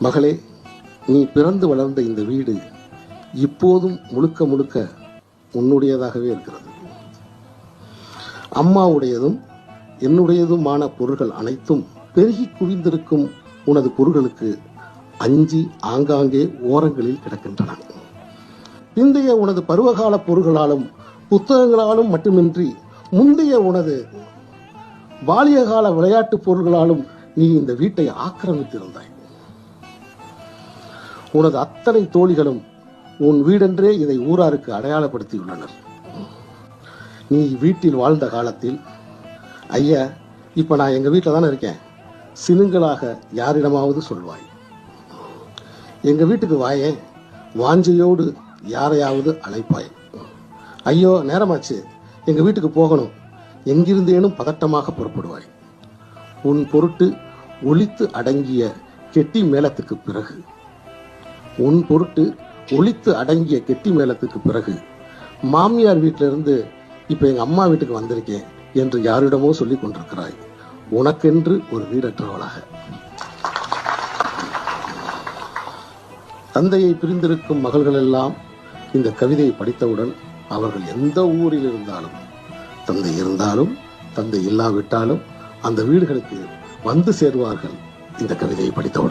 மகளே, நீ பிறந்து வளர்ந்த இந்த வீடு இப்போதும் முழுக்க முழுக்க உன்னுடையதாகவே இருக்கிறது. அம்மாவுடையதும் என்னுடையதுமான பொருள்கள் அனைத்தும் பெருகி குவிந்திருக்கும் உனது பொருள்களுக்கு அஞ்சி ஆங்காங்கே ஓரங்களில் கிடக்கின்றன. பிந்தைய உனது பருவகால பொருள்களாலும் புத்தகங்களாலும் மட்டுமின்றி முந்தைய உனது பாலியகால விளையாட்டு பொருள்களாலும் நீ இந்த வீட்டை ஆக்கிரமித்திருந்தாய். உனது அத்தனை தோழிகளும் உன் வீடென்றே இதை ஊராருக்கு அடையாளப்படுத்தியுள்ளனர். நீ வீட்டில் வாழ்ந்த காலத்தில், ஐயா இப்ப நான் எங்க வீட்டில் தானே இருக்கேன், சினுங்களாக யாரிடமாவது சொல்வாய். எங்க வீட்டுக்கு வாயே, வாஞ்சையோடு யாரையாவது அழைப்பாய். ஐயோ நேரமாச்சு, எங்க வீட்டுக்கு போகணும், எங்கிருந்தேனும் பதட்டமாக புறப்படுவாய். உன் பொருட்டு ஒலித்து அடங்கிய கெட்டி மேளத்துக்கு பிறகு மாமியார் வீட்டிலிருந்து இப்ப எங்க அம்மா வீட்டுக்கு வந்திருக்கேன் என்று யாரிடமோ சொல்லிக் கொண்டிருக்கிறாய், உனக்கென்று ஒரு வீடற்றவளாக. தந்தையை பிரிந்திருக்கும் மகள்கள் எல்லாம் இந்த கவிதையை படித்தவுடன் அவர்கள் எந்த ஊரில் இருந்தாலும், தந்தை இருந்தாலும் தந்தை இல்லாவிட்டாலும் அந்த வீடுகளுக்கு வந்து சேருவார்கள் இந்த கவிதையை படித்தவுடன்.